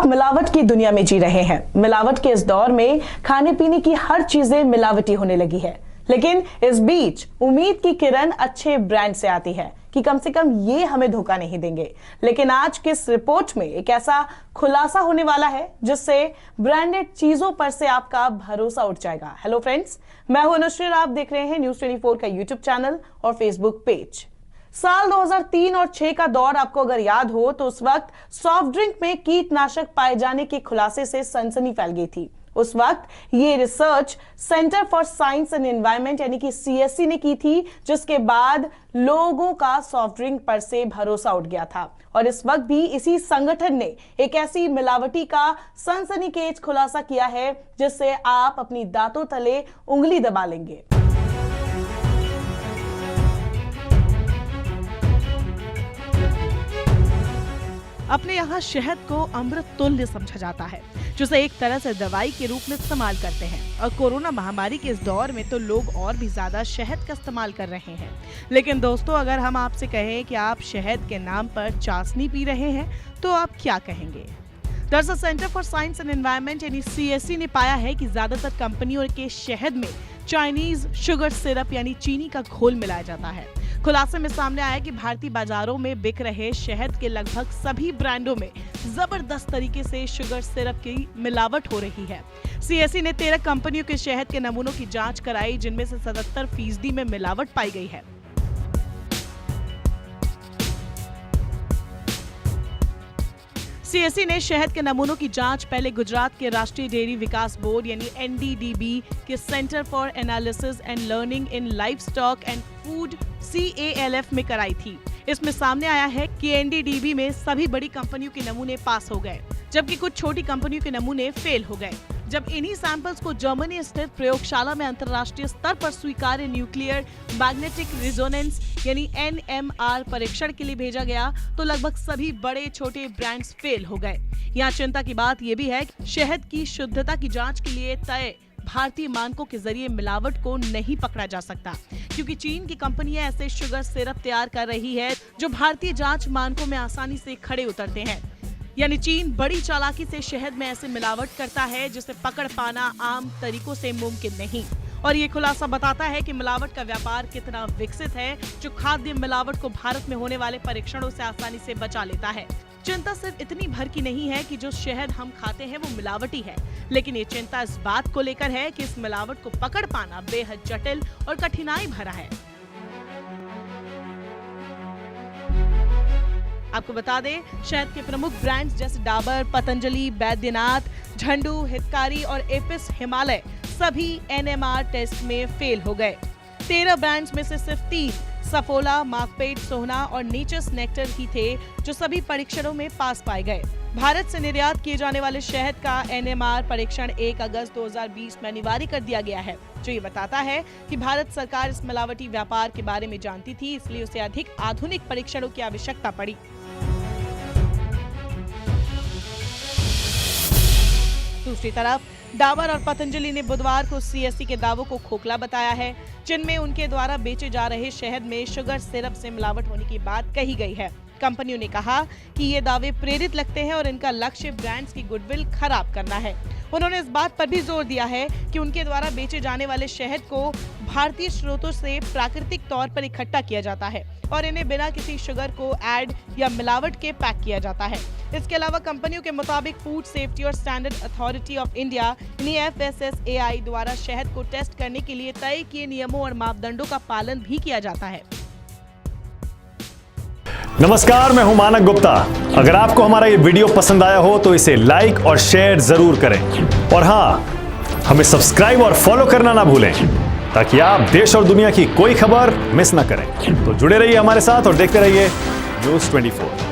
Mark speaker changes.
Speaker 1: मिलावट की दुनिया में जी रहे हैं। मिलावट के इस दौर में खाने पीने की हर चीजें मिलावटी होने लगी है, लेकिन इस बीच उम्मीद की किरण अच्छे ब्रांड से आती है कि कम से कम ये हमें धोखा नहीं देंगे। लेकिन आज के इस रिपोर्ट में एक ऐसा खुलासा होने वाला है जिससे ब्रांडेड चीजों पर से आपका भरोसा उठ जाएगा। हेलो फ्रेंड्स, मैं हूं अनुश्री, आप देख रहे हैं न्यूज़ 24 का यूट्यूब चैनल और फेसबुक पेज। साल 2003 और 6 का दौर आपको अगर याद हो तो उस वक्त सॉफ्ट ड्रिंक में कीटनाशक पाए जाने के खुलासे से सनसनी फैल गई थी। उस वक्त ये research centre for science and environment यानी कि सीएससी ने की थी, जिसके बाद लोगों का सॉफ्ट ड्रिंक पर से भरोसा उठ गया था। और इस वक्त भी इसी संगठन ने एक ऐसी मिलावटी का सनसनीखेज खुलासा किया है जिससे आप अपनी दांतों तले उंगली दबा लेंगे।
Speaker 2: अपने यहाँ शहद को अमृत तुल्य समझा जाता है, जिसे एक तरह से दवाई के रूप में इस्तेमाल करते हैं। और कोरोना महामारी के इस दौर में तो लोग और भी ज्यादा शहद का इस्तेमाल कर रहे हैं। लेकिन दोस्तों, अगर हम आपसे कहें कि आप शहद के नाम पर चाशनी पी रहे हैं तो आप क्या कहेंगे? दरअसल centre for science and environment यानी सीएससी ने पाया है कि ज्यादातर कंपनियों के शहद में चाइनीज शुगर सिरप यानी चीनी का घोल मिलाया जाता है। खुलासे में सामने आया कि भारतीय बाजारों में बिक रहे शहद के लगभग सभी ब्रांडों में जबरदस्त तरीके से शुगर सिरप की मिलावट हो रही है। सीएससी ने 13 कंपनियों के शहद के नमूनों की जांच कराई, जिनमें से 77% में मिलावट पाई गई है। सीएससी ने शहद के नमूनों की जांच पहले गुजरात के राष्ट्रीय डेयरी विकास बोर्ड यानी एनडीडीबी के centre for analysis and learning in livestock and food CALF में कराई थी। इसमें सामने आया है कि एनडीडीबी में सभी बड़ी कंपनियों के नमूने पास हो गए, जबकि कुछ छोटी कंपनियों के नमूने फेल हो गए। जब इन्हीं सैंपल्स को जर्मनी स्थित प्रयोगशाला में अंतर्राष्ट्रीय स्तर पर स्वीकार्य न्यूक्लियर मैग्नेटिक रेजोनेंस यानी NMR परीक्षण के लिए भेजा गया तो लगभग सभी बड़े छोटे ब्रांड्स फेल हो गए। यहाँ चिंता की बात यह भी है कि शहद की शुद्धता की जांच के लिए तय भारतीय मानकों के जरिए मिलावट को नहीं पकड़ा जा सकता, क्योंकि चीन की कंपनियां ऐसे शुगर सिरप तैयार कर रही है जो भारतीय जांच मानकों में आसानी से खड़े उतरते हैं। यानी चीन बड़ी चालाकी से शहद में ऐसे मिलावट करता है जिसे पकड़ पाना आम तरीकों से मुमकिन नहीं। और ये खुलासा बताता है कि मिलावट का व्यापार कितना विकसित है, जो खाद्य मिलावट को भारत में होने वाले परीक्षणों से आसानी से बचा लेता है। चिंता सिर्फ इतनी भर की नहीं है कि जो शहद हम खाते हैं वो मिलावटी है, लेकिन ये चिंता इस बात को लेकर है कि इस मिलावट को पकड़ पाना बेहद जटिल और कठिनाई भरा है। आपको बता दें, शहद के प्रमुख ब्रांड्स जैसे डाबर, पतंजलि, बैद्यनाथ, झंडू, हितकारी और एपिस हिमालय सभी NMR टेस्ट में फेल हो गए। 13 ब्रांड्स में से सिर्फ 3 सफोला, मार्कपेट, सोहना और नेचर्स नेक्टर ही थे जो सभी परीक्षणों में पास पाए गए। भारत से निर्यात किए जाने वाले शहद का NMR परीक्षण 1 अगस्त 2020 में अनिवार्य कर दिया गया है, जो ये बताता है कि भारत सरकार इस मिलावटी व्यापार के बारे में जानती थी, इसलिए उसे अधिक आधुनिक परीक्षणों की आवश्यकता पड़ी। दूसरी तरफ डाबर और पतंजलि ने बुधवार को सीएससी के दावों को खोखला बताया है, जिनमें उनके द्वारा बेचे जा रहे शहद में शुगर सिरप से मिलावट होने की बात कही गई है। कंपनियों ने कहा कि ये दावे प्रेरित लगते हैं और इनका लक्ष्य ब्रांड्स की गुडविल खराब करना है। उन्होंने इस बात पर भी जोर दिया है कि उनके द्वारा बेचे जाने वाले शहद को भारतीय स्रोतों से प्राकृतिक तौर पर इकट्ठा किया जाता है और इन्हें बिना किसी शुगर को ऐड या मिलावट के पैक किया जाता है। इसके अलावा कंपनियों के मुताबिक फूड सेफ्टी और standard authority of India FSSAI द्वारा शहद को टेस्ट करने के लिए तय किए नियमों और मापदंडों का पालन भी किया जाता है।
Speaker 3: नमस्कार, मैं हूं मानक गुप्ता। अगर आपको हमारा ये वीडियो पसंद आया हो तो इसे लाइक और शेयर जरूर करें, और हाँ, हमें सब्सक्राइब और फॉलो करना ना भूलें ताकि आप देश और दुनिया की कोई खबर मिस ना करें। तो जुड़े रहिए हमारे साथ और देखते रहिए न्यूज़ 24।